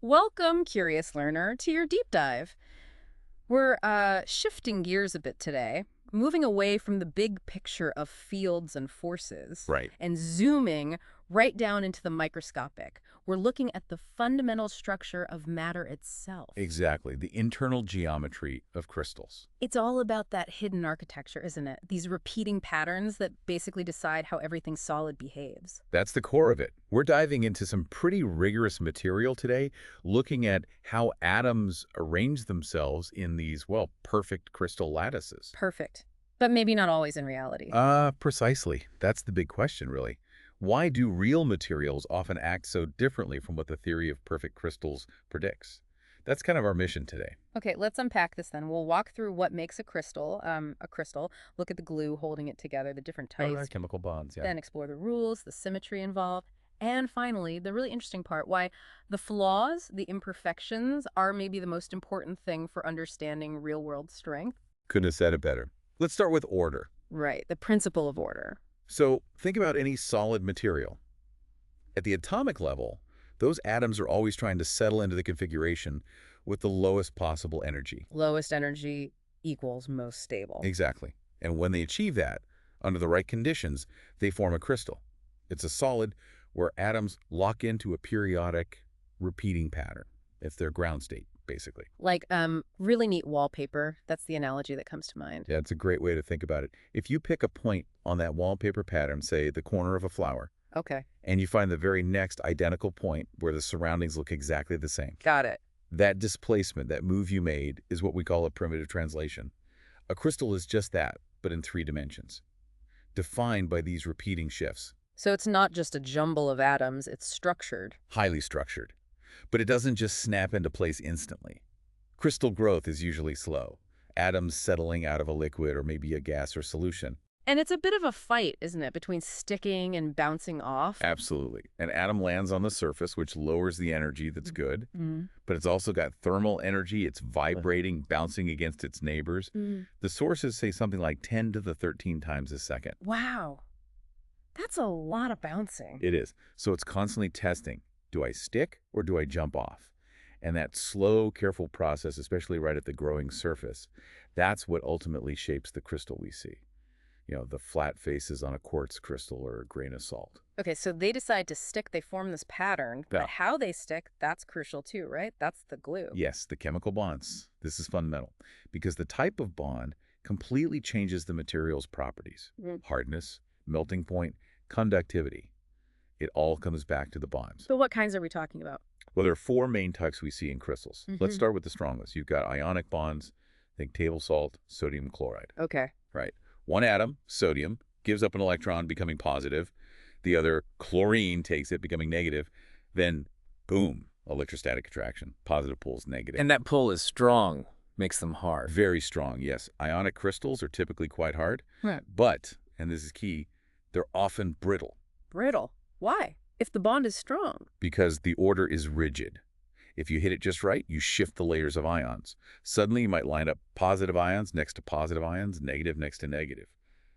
Welcome, curious learner, to your deep dive. We're shifting gears a bit today, moving away from the big picture of fields and forces Right. and zooming right down into the microscopic. We're looking at the fundamental structure of matter itself. Exactly. The internal geometry of crystals. It's all about that hidden architecture, isn't it? These repeating patterns that basically decide how everything solid behaves. That's the core of it. We're diving into some pretty rigorous material today, looking at how atoms arrange themselves in these, well, perfect crystal lattices. Perfect. But maybe not always in reality. Precisely. That's the big question, really. Why do real materials often act so differently from what the theory of perfect crystals predicts? That's kind of our mission today. Okay, let's unpack this then. We'll walk through what makes a crystal, look at the glue holding it together, the different types, Chemical bonds, yeah. then explore the rules, the symmetry involved, and finally, the really interesting part, why the flaws, the imperfections, are maybe the most important thing for understanding real-world strength. Couldn't have said it better. Let's start with order. Right, the principle of order. So think about any solid material. At the atomic level, those atoms are always trying to settle into the configuration with the lowest possible energy. Lowest energy equals most stable. Exactly. And when they achieve that, under the right conditions, they form a crystal. It's a solid where atoms lock into a periodic repeating pattern. It's their ground state, basically. Like, really neat wallpaper. That's the analogy that comes to mind. Yeah, it's a great way to think about it. If you pick a point on that wallpaper pattern, say the corner of a flower, Okay, and you find the very next identical point where the surroundings look exactly the same. got it. That displacement, that move you made, is what we call a primitive translation. A crystal is just that, but in 3 dimensions, defined by these repeating shifts. So it's not just a jumble of atoms, it's structured. Highly structured. But it doesn't just snap into place instantly. Crystal growth is usually slow, atoms settling out of a liquid or maybe a gas or solution. And it's a bit of a fight, isn't it, between sticking and bouncing off? Absolutely. An atom lands on the surface, which lowers the energy that's good, but it's also got thermal energy. It's vibrating, bouncing against its neighbors. The sources say something like 10 to the 13 times a second. Wow. That's a lot of bouncing. It is. So it's constantly testing. Do I stick or do I jump off? And that slow, careful process, especially right at the growing surface, that's what ultimately shapes the crystal we see. You know, the flat faces on a quartz crystal or a grain of salt. Okay, so they decide to stick, they form this pattern, Yeah. but how they stick, that's crucial too, right? That's the glue. Yes, the chemical bonds. This is fundamental because the type of bond completely changes the material's properties. Hardness, melting point, conductivity. It all comes back to the bonds. So what kinds are we talking about? Well, there are 4 main types we see in crystals. Let's start with the strongest. You've got ionic bonds, think table salt, sodium chloride. Okay. Right. One atom, sodium, gives up an electron, becoming positive. The other, chlorine, takes it, becoming negative. Then, boom, electrostatic attraction. Positive pulls negative. And that pull is strong, makes them hard. Very strong, yes. Ionic crystals are typically quite hard. Right. But, and this is key, they're often brittle Brittle. Why? If the bond is strong. because the order is rigid. If you hit it just right, you shift the layers of ions. Suddenly, you might line up positive ions next to positive ions, negative next to negative.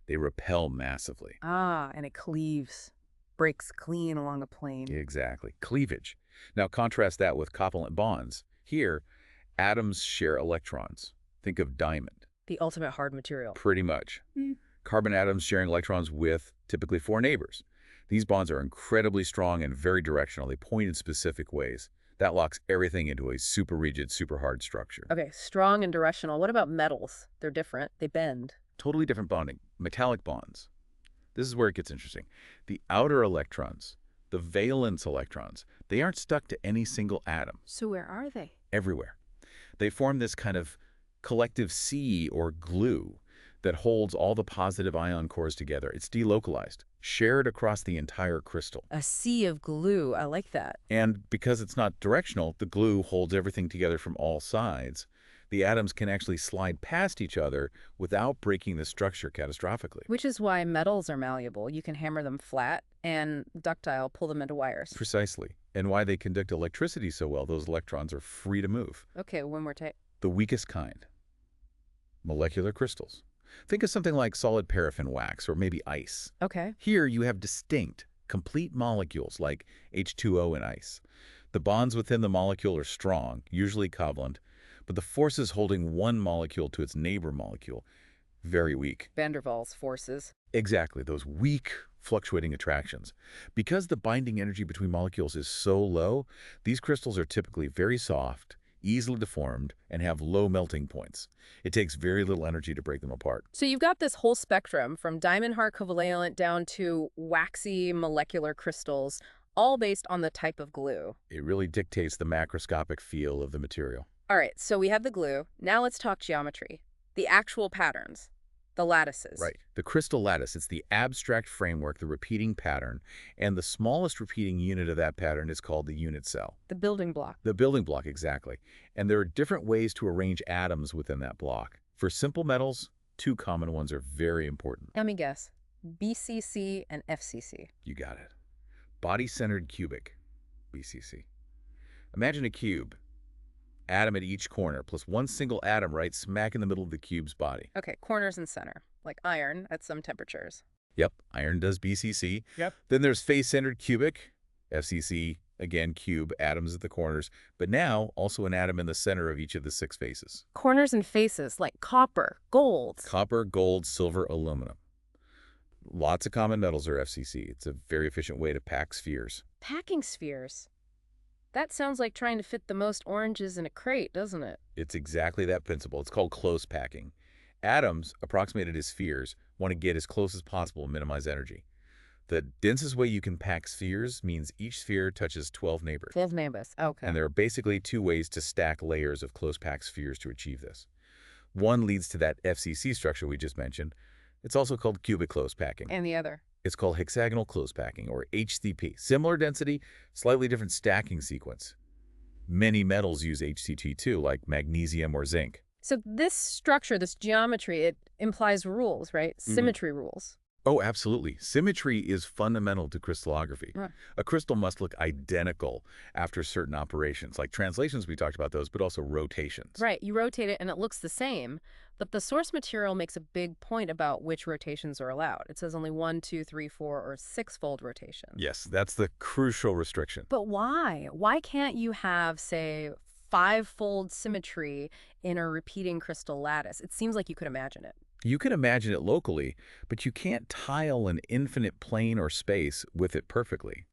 They repel massively. Ah, and it cleaves. Breaks clean along a plane. Exactly. Cleavage. Now, contrast that with covalent bonds. Here, atoms share electrons. Think of diamond. The ultimate hard material. Pretty much. Carbon atoms sharing electrons with typically 4 neighbors. These bonds are incredibly strong and very directional. They point in specific ways. That locks everything into a super rigid, super hard structure. Okay, strong and directional. What about metals? They're different. They bend. Totally different bonding. Metallic bonds. This is where it gets interesting. The outer electrons, the valence electrons, they aren't stuck to any single atom. So where are they? Everywhere. They form this kind of collective sea or glue that holds all the positive ion cores together. It's delocalized, shared across the entire crystal. A sea of glue. I like that. And because it's not directional, the glue holds everything together from all sides. The atoms can actually slide past each other without breaking the structure catastrophically. Which is why metals are malleable. You can hammer them flat and ductile, pull them into wires. Precisely. And why they conduct electricity so well, those electrons are free to move. Okay, one more time. The weakest kind. Molecular crystals. Think of something like solid paraffin wax or maybe ice. Okay. Here you have distinct, complete molecules like H2O in ice. The bonds within the molecule are strong, usually covalent, but the forces holding one molecule to its neighbor molecule, very weak. Van der Waals forces. Exactly, those weak, fluctuating attractions. Because the binding energy between molecules is so low, these crystals are typically very soft, easily deformed, and have low melting points. It takes very little energy to break them apart. So you've got this whole spectrum from diamond-hard covalent down to waxy molecular crystals, all based on the type of glue. It really dictates the macroscopic feel of the material. All right, so we have the glue. Now let's talk geometry. The actual patterns. The lattices. Right. The crystal lattice, it's the abstract framework, the repeating pattern, and the smallest repeating unit of that pattern is called the unit cell. The building block. The building block, exactly. And there are different ways to arrange atoms within that block. For simple metals, two common ones are very important. Let me guess. BCC and FCC. You got it. Body-centered cubic, BCC. Imagine a cube. Atom at each corner, plus one single atom right smack in the middle of the cube's body. Okay, corners and center, like iron at some temperatures. Yep, iron does BCC. Yep. Then there's face-centered cubic, FCC, again, cube, atoms at the corners, but now also an atom in the center of each of the 6 faces. Corners and faces, like copper, gold. Copper, gold, silver, aluminum. Lots of common metals are FCC. It's a very efficient way to pack spheres. Packing spheres. That sounds like trying to fit the most oranges in a crate, doesn't it? It's exactly that principle. It's called close packing. Atoms, approximated as spheres, want to get as close as possible and minimize energy. The densest way you can pack spheres means each sphere touches 12 neighbors. 12 neighbors, okay. And there are basically 2 ways to stack layers of close-packed spheres to achieve this. One leads to that FCC structure we just mentioned. It's also called cubic close packing. And the other? It's called hexagonal close packing, or HCP. Similar density, slightly different stacking sequence. Many metals use HCT too, like magnesium or zinc. So this structure, this geometry, it implies rules, right? Symmetry rules. Oh, absolutely. Symmetry is fundamental to crystallography. Right. A crystal must look identical after certain operations, like translations, we talked about those, but also rotations. Right, you rotate it and it looks the same, but the source material makes a big point about which rotations are allowed. It says only 1, 2, 3, 4, or 6-fold rotations. Yes, that's the crucial restriction. But why? Why can't you have, say, 5-fold symmetry in a repeating crystal lattice? It seems like you could imagine it. You can imagine it locally, but you can't tile an infinite plane or space with it perfectly.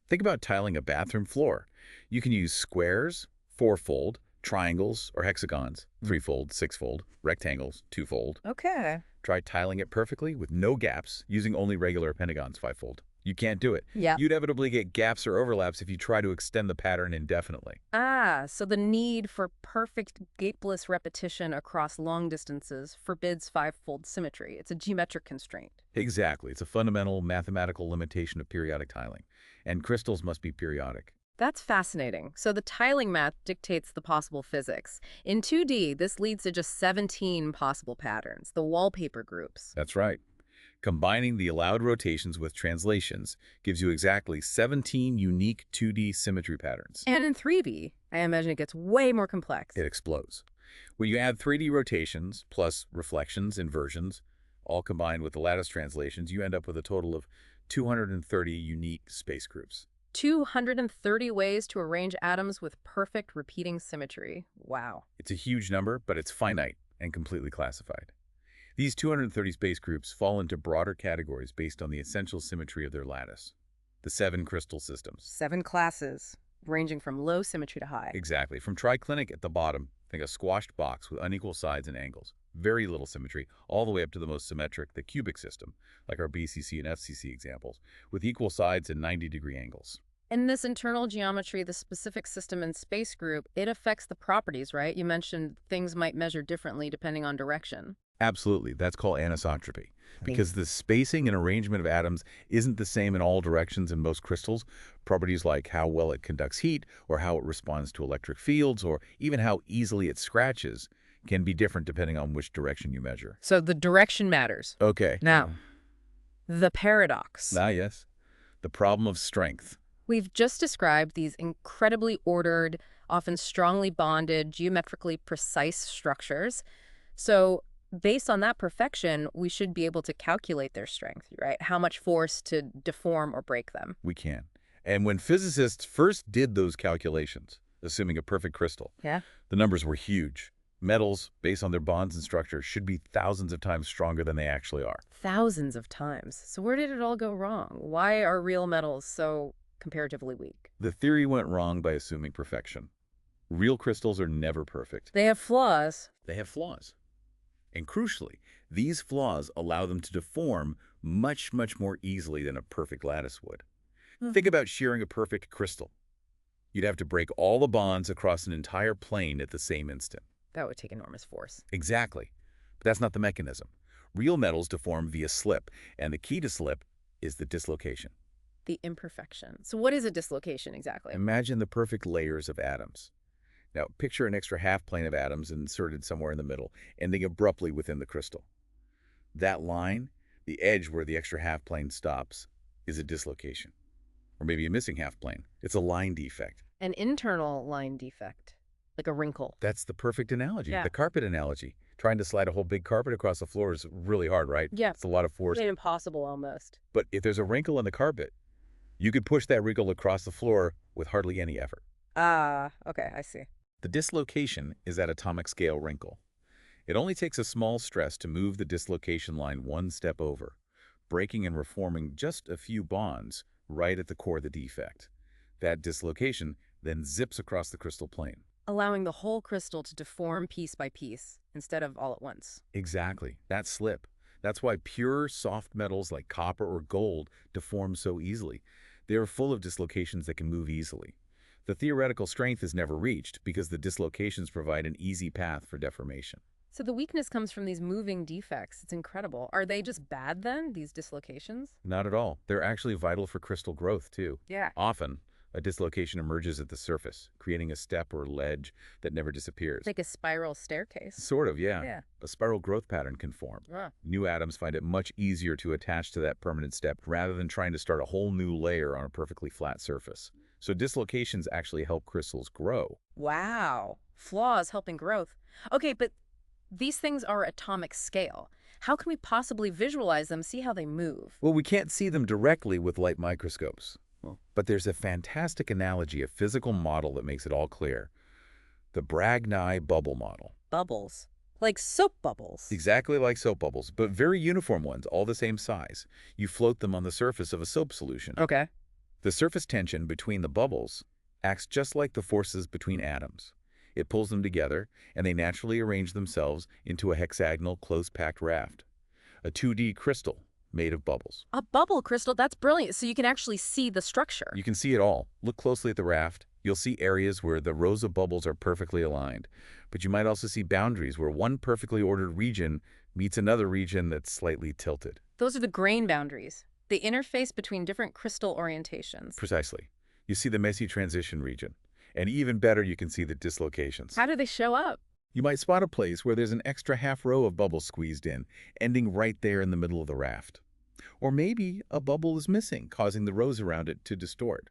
Think about tiling a bathroom floor. You can use squares, 4-fold, triangles, or hexagons, 3-fold, 6-fold, rectangles, 2-fold. Okay. Try tiling it perfectly with no gaps, using only regular pentagons, 5-fold. You can't do it. Yeah. You'd inevitably get gaps or overlaps if you try to extend the pattern indefinitely. Ah, so the need for perfect gapeless repetition across long distances forbids 5-fold symmetry. It's a geometric constraint. Exactly. It's a fundamental mathematical limitation of periodic tiling. And crystals must be periodic. That's fascinating. So the tiling math dictates the possible physics. In 2D, this leads to just 17 possible patterns, the wallpaper groups. That's right. Combining the allowed rotations with translations gives you exactly 17 unique 2D symmetry patterns. And in 3D, I imagine it gets way more complex. It explodes. When you add 3D rotations plus reflections, inversions, all combined with the lattice translations, you end up with a total of 230 unique space groups. 230 ways to arrange atoms with perfect repeating symmetry. Wow. It's a huge number, but it's finite and completely classified. These 230 space groups fall into broader categories based on the essential symmetry of their lattice. The 7 crystal systems. 7 classes, ranging from low symmetry to high. Exactly. From triclinic at the bottom, think a squashed box with unequal sides and angles. Very little symmetry, all the way up to the most symmetric, the cubic system, like our BCC and FCC examples, with equal sides and 90-degree angles. In this internal geometry, the specific system and space group, it affects the properties, right? You mentioned things might measure differently depending on direction. Absolutely. That's called anisotropy. Because the spacing and arrangement of atoms isn't the same in all directions in most crystals. Properties like how well it conducts heat, or how it responds to electric fields, or even how easily it scratches can be different depending on which direction you measure. So the direction matters. Okay. Now, the paradox. Ah, yes. The problem of strength. We've just described these incredibly ordered, often strongly bonded, geometrically precise structures. So based on that perfection, we should be able to calculate their strength, right? How much force to deform or break them. We can. And when physicists first did those calculations, assuming a perfect crystal, Yeah. the numbers were huge. Metals, based on their bonds and structure, should be thousands of times stronger than they actually are. Thousands of times. So where did it all go wrong? Why are real metals so comparatively weak? The theory went wrong by assuming perfection. Real crystals are never perfect. They have flaws. They have flaws. And crucially, these flaws allow them to deform much, much more easily than a perfect lattice would. Think about shearing a perfect crystal. You'd have to break all the bonds across an entire plane at the same instant. That would take enormous force. Exactly. But that's not the mechanism. Real metals deform via slip, and the key to slip is the dislocation. The imperfection. So what is a dislocation exactly? Imagine the perfect layers of atoms. Now, picture an extra half plane of atoms inserted somewhere in the middle, ending abruptly within the crystal. That line, the edge where the extra half plane stops, is a dislocation. Or maybe a missing half plane. It's a line defect. An internal line defect, like a wrinkle. That's the perfect analogy, Yeah. the carpet analogy. Trying to slide a whole big carpet across the floor is really hard, right? Yeah. It's a lot of force. Impossible almost. But if there's a wrinkle in the carpet, you could push that wrinkle across the floor with hardly any effort. Ah, okay, I see. The dislocation is that atomic scale wrinkle. It only takes a small stress to move the dislocation line one step over, breaking and reforming just a few bonds right at the core of the defect. That dislocation then zips across the crystal plane. Allowing the whole crystal to deform piece by piece instead of all at once. Exactly. That slip. That's why pure, soft metals like copper or gold deform so easily. They are full of dislocations that can move easily. The theoretical strength is never reached because the dislocations provide an easy path for deformation. So the weakness comes from these moving defects. It's incredible. Are they just bad then, these dislocations? Not at all. They're actually vital for crystal growth, too. Yeah. Often, a dislocation emerges at the surface, creating a step or ledge that never disappears. Like a spiral staircase. Sort of, yeah. Yeah. A spiral growth pattern can form. Ah. New atoms find it much easier to attach to that permanent step rather than trying to start a whole new layer on a perfectly flat surface. So dislocations actually help crystals grow. Wow. Flaws helping growth. Okay, but these things are atomic scale. How can we possibly visualize them, see how they move? Well, we can't see them directly with light microscopes. But there's a fantastic analogy, a physical model that makes it all clear. The Bragg-Nye bubble model. Bubbles. Like soap bubbles. Exactly like soap bubbles, but very uniform ones, all the same size. You float them on the surface of a soap solution. Okay. The surface tension between the bubbles acts just like the forces between atoms. It pulls them together, and they naturally arrange themselves into a hexagonal, close-packed raft. A 2D crystal made of bubbles. A bubble crystal? That's brilliant. So you can actually see the structure. You can see it all. Look closely at the raft. You'll see areas where the rows of bubbles are perfectly aligned. But you might also see boundaries where one perfectly ordered region meets another region that's slightly tilted. Those are the grain boundaries. The interface between different crystal orientations. Precisely. You see the messy transition region. And even better, you can see the dislocations. How do they show up? You might spot a place where there's an extra half row of bubbles squeezed in, ending right there in the middle of the raft. Or maybe a bubble is missing, causing the rows around it to distort.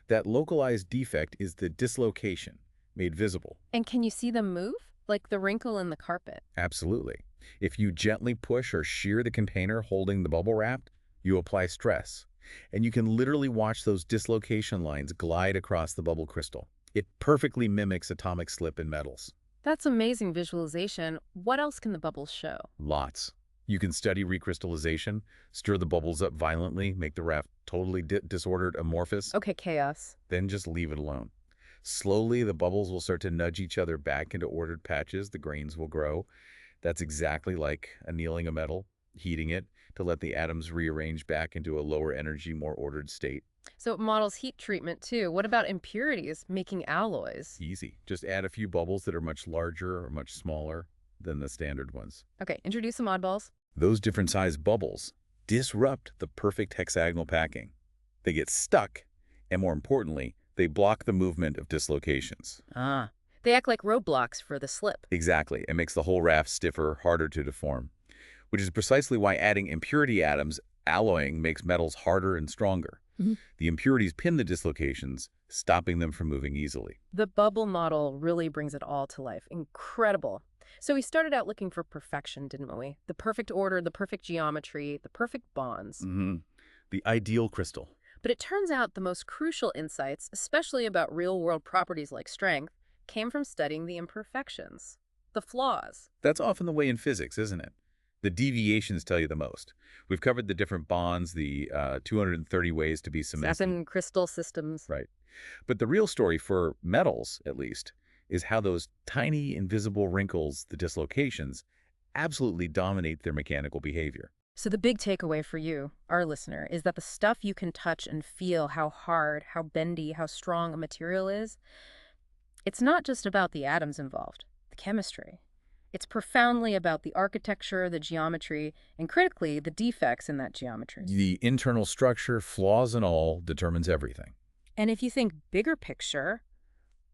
That localized defect is the dislocation, made visible. And can you see them move? Like the wrinkle in the carpet. Absolutely. If you gently push or shear the container holding the bubble raft, you apply stress. And you can literally watch those dislocation lines glide across the bubble crystal. It perfectly mimics atomic slip in metals. That's amazing visualization. What else can the bubbles show? Lots. You can study recrystallization, stir the bubbles up violently, make the raft totally disordered, amorphous, Okay, chaos. then just leave it alone. Slowly, the bubbles will start to nudge each other back into ordered patches. The grains will grow. That's exactly like annealing a metal, heating it to let the atoms rearrange back into a lower energy, more ordered state. So it models heat treatment too. What about impurities, making alloys? Easy. Just add a few bubbles that are much larger or much smaller than the standard ones. Okay, introduce some oddballs. Those different sized bubbles disrupt the perfect hexagonal packing. They get stuck, and more importantly, they block the movement of dislocations. Ah. They act like roadblocks for the slip. Exactly. It makes the whole raft stiffer, harder to deform, which is precisely why adding impurity atoms, alloying, makes metals harder and stronger. The impurities pin the dislocations, stopping them from moving easily. The bubble model really brings it all to life. Incredible. So we started out looking for perfection, didn't we? The perfect order, the perfect geometry, the perfect bonds. The ideal crystal. But it turns out the most crucial insights, especially about real-world properties like strength, came from studying the imperfections, the flaws. That's often the way in physics, isn't it? The deviations tell you the most. We've covered the different bonds, the 230 ways to be That's symmetric. in crystal systems. Right. But the real story, for metals at least, is how those tiny invisible wrinkles, the dislocations, absolutely dominate their mechanical behavior. So the big takeaway for you, our listener, is that the stuff you can touch and feel how hard, how bendy, how strong a material is, it's not just about the atoms involved, the chemistry. It's profoundly about the architecture, the geometry, and critically, the defects in that geometry. The internal structure, flaws and all, determines everything. And if you think bigger picture,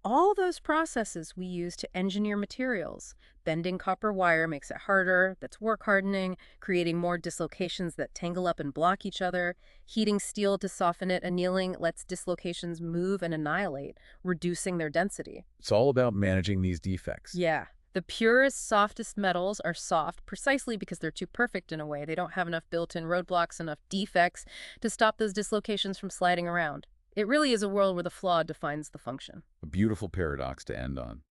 all those processes we use to engineer materials, bending copper wire makes it harder, that's work hardening, creating more dislocations that tangle up and block each other, heating steel to soften it, annealing lets dislocations move and annihilate, reducing their density. It's all about managing these defects. Yeah. The purest, softest metals are soft precisely because they're too perfect in a way. They don't have enough built-in roadblocks, enough defects to stop those dislocations from sliding around. It really is a world where the flaw defines the function. A beautiful paradox to end on.